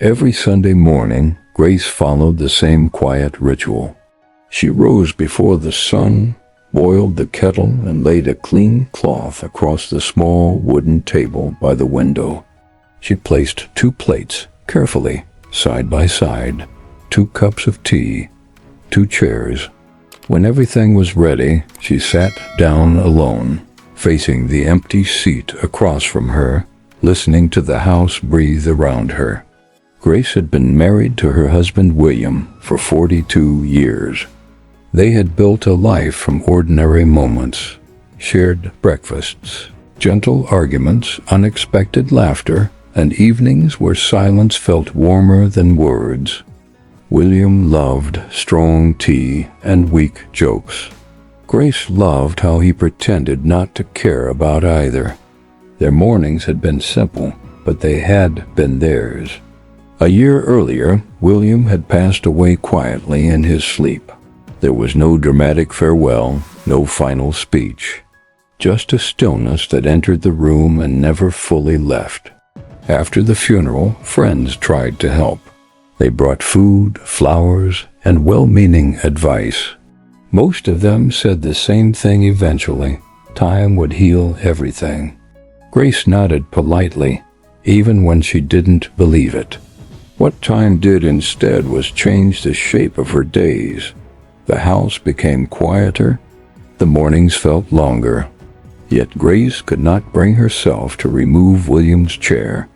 Every Sunday morning, Grace followed the same quiet ritual. She rose before the sun, boiled the kettle, and laid a clean cloth across the small wooden table by the window. She placed 2 plates, carefully, side by side, 2 cups of tea, 2 chairs. When everything was ready, she sat down alone, facing the empty seat across from her, listening to the house breathe around her. Grace had been married to her husband William for 42 years. They had built a life from ordinary moments, shared breakfasts, gentle arguments, unexpected laughter, and evenings where silence felt warmer than words. William loved strong tea and weak jokes. Grace loved how he pretended not to care about either. Their mornings had been simple, but they had been theirs. A year earlier, William had passed away quietly in his sleep. There was no dramatic farewell, no final speech. Just a stillness that entered the room and never fully left. After the funeral, friends tried to help. They brought food, flowers, and well-meaning advice. Most of them said the same thing eventually. Time would heal everything. Grace nodded politely, even when she didn't believe it. What time did instead was change the shape of her days. The house became quieter. The mornings felt longer. Yet Grace could not bring herself to remove William's chair.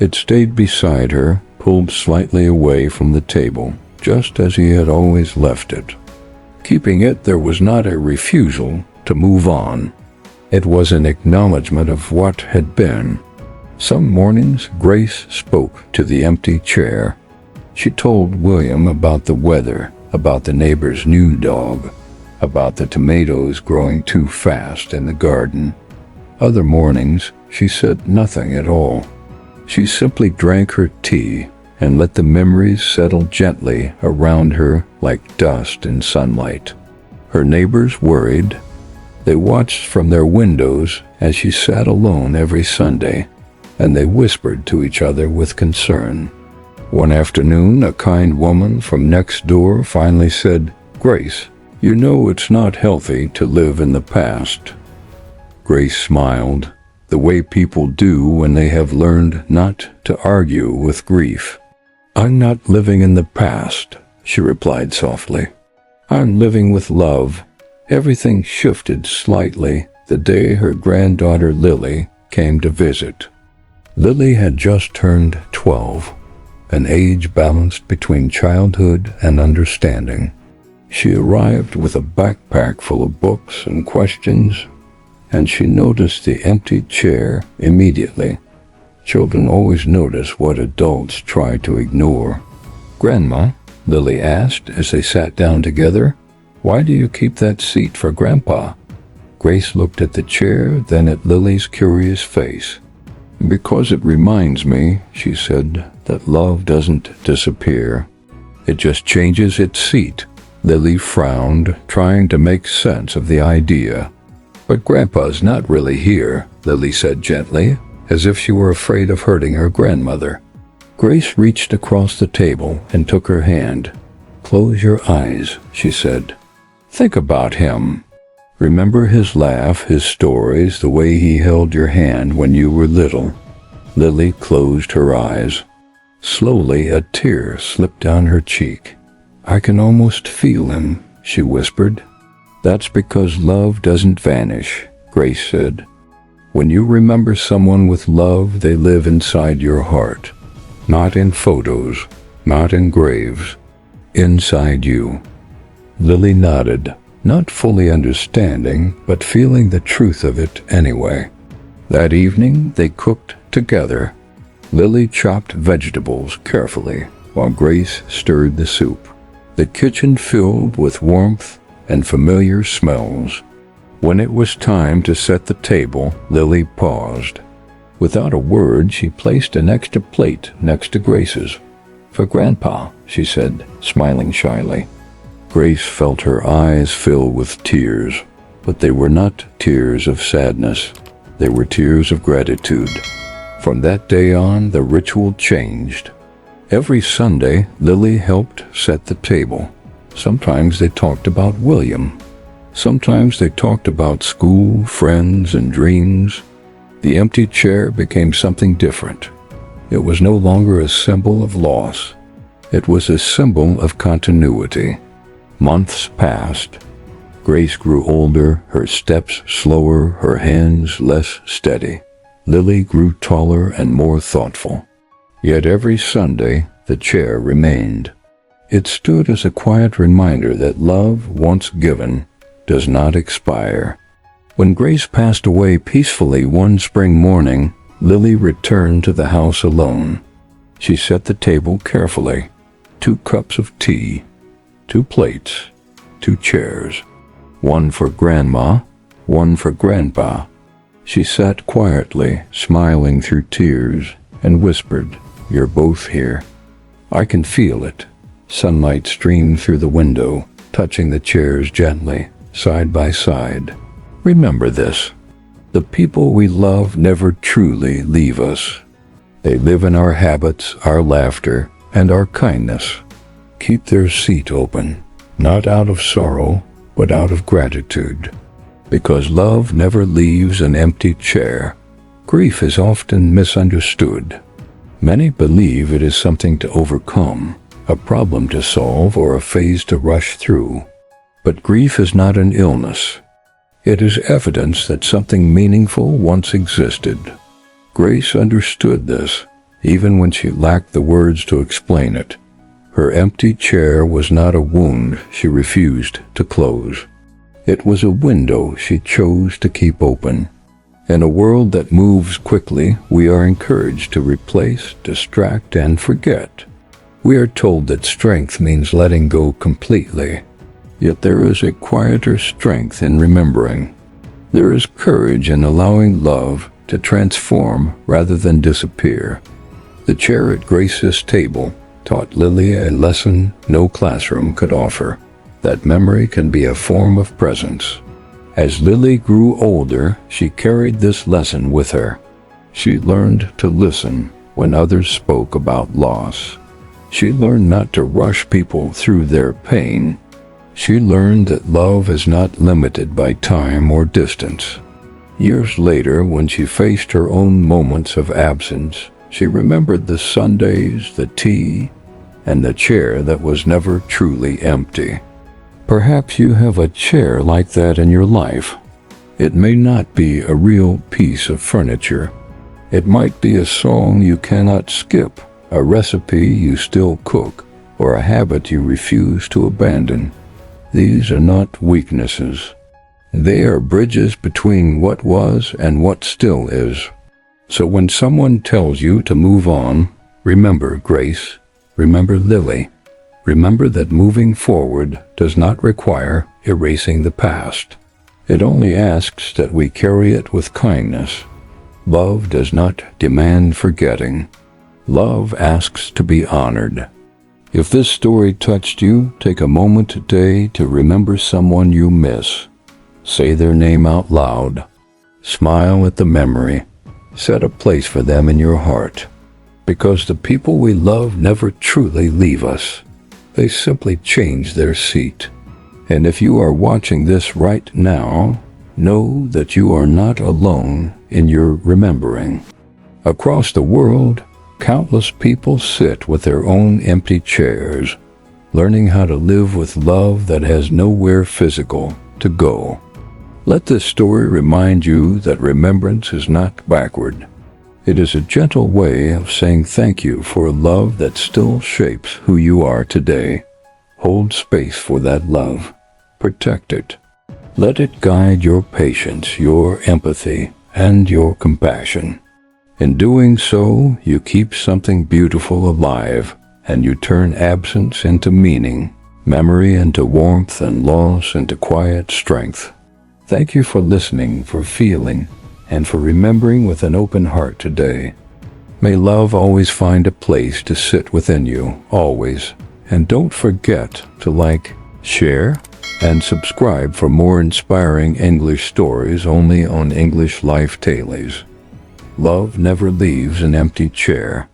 It stayed beside her, pulled slightly away from the table, just as he had always left it. Keeping it, there was not a refusal to move on. It was an acknowledgement of what had been. Some mornings, Grace spoke to the empty chair. She told William about the weather, about the neighbor's new dog, about the tomatoes growing too fast in the garden. Other mornings, she said nothing at all. She simply drank her tea and let the memories settle gently around her like dust in sunlight. Her neighbors worried. They watched from their windows as she sat alone every Sunday, and they whispered to each other with concern. One afternoon, a kind woman from next door finally said, "Grace, you know it's not healthy to live in the past." Grace smiled, the way people do when they have learned not to argue with grief. "I'm not living in the past," she replied softly. "I'm living with love." Everything shifted slightly the day her granddaughter Lily came to visit. Lily had just turned 12, an age balanced between childhood and understanding. She arrived with a backpack full of books and questions, and she noticed the empty chair immediately. Children always notice what adults try to ignore. "Grandma," Lily asked as they sat down together, "why do you keep that seat for Grandpa?" Grace looked at the chair, then at Lily's curious face. "Because it reminds me," she said, "that love doesn't disappear. It just changes its seat." Lily frowned, trying to make sense of the idea. "But Grandpa's not really here," Lily said gently, as if she were afraid of hurting her grandmother. Grace reached across the table and took her hand. "Close your eyes," she said. "Think about him. Remember his laugh, his stories, the way he held your hand when you were little." Lily closed her eyes. Slowly, a tear slipped down her cheek. "I can almost feel him," she whispered. "That's because love doesn't vanish," Grace said. "When you remember someone with love, they live inside your heart. Not in photos, not in graves. Inside you." Lily nodded, not fully understanding, but feeling the truth of it anyway. That evening, they cooked together. Lily chopped vegetables carefully, while Grace stirred the soup. The kitchen filled with warmth and familiar smells. When it was time to set the table, Lily paused. Without a word, she placed an extra plate next to Grace's. "For Grandpa," she said, smiling shyly. Grace felt her eyes fill with tears, but they were not tears of sadness. They were tears of gratitude. From that day on, the ritual changed. Every Sunday, Lily helped set the table. Sometimes they talked about William. Sometimes they talked about school, friends, and dreams. The empty chair became something different. It was no longer a symbol of loss. It was a symbol of continuity. Months passed. Grace grew older, her steps slower, her hands less steady. Lily grew taller and more thoughtful. Yet every Sunday, the chair remained. It stood as a quiet reminder that love, once given, does not expire. When Grace passed away peacefully one spring morning, Lily returned to the house alone. She set the table carefully. 2 cups of tea, 2 plates, 2 chairs. One for Grandma, one for Grandpa. She sat quietly, smiling through tears, and whispered, "You're both here. I can feel it." Sunlight streamed through the window, touching the chairs gently, side by side. Remember this. The people we love never truly leave us. They live in our habits, our laughter, and our kindness. Keep their seat open, not out of sorrow, but out of gratitude. Because love never leaves an empty chair. Grief is often misunderstood. Many believe it is something to overcome, a problem to solve, or a phase to rush through. But grief is not an illness. It is evidence that something meaningful once existed. Grace understood this, even when she lacked the words to explain it. Her empty chair was not a wound she refused to close. It was a window she chose to keep open. In a world that moves quickly, we are encouraged to replace, distract, and forget. We are told that strength means letting go completely. Yet there is a quieter strength in remembering. There is courage in allowing love to transform rather than disappear. The chair at Grace's table taught Lily a lesson no classroom could offer, that memory can be a form of presence. As Lily grew older, she carried this lesson with her. She learned to listen when others spoke about loss. She learned not to rush people through their pain. She learned that love is not limited by time or distance. Years later, when she faced her own moments of absence, she remembered the Sundays, the tea, and the chair that was never truly empty. Perhaps you have a chair like that in your life. It may not be a real piece of furniture. It might be a song you cannot skip, a recipe you still cook, or a habit you refuse to abandon. These are not weaknesses. They are bridges between what was and what still is. So when someone tells you to move on, remember Grace, remember Lily. Remember that moving forward does not require erasing the past. It only asks that we carry it with kindness. Love does not demand forgetting. Love asks to be honored. If this story touched you, take a moment today to remember someone you miss. Say their name out loud. Smile at the memory. Set a place for them in your heart. Because the people we love never truly leave us. They simply change their seat. And if you are watching this right now, know that you are not alone in your remembering. Across the world, countless people sit with their own empty chairs, learning how to live with love that has nowhere physical to go. Let this story remind you that remembrance is not backward. It is a gentle way of saying thank you for a love that still shapes who you are today. Hold space for that love. Protect it. Let it guide your patience, your empathy, and your compassion. In doing so, you keep something beautiful alive, and you turn absence into meaning, memory into warmth, and loss into quiet strength. Thank you for listening, for feeling, and for remembering with an open heart today. May love always find a place to sit within you, always. And don't forget to like, share, and subscribe for more inspiring English stories only on English Life Dailies. Love never leaves an empty chair.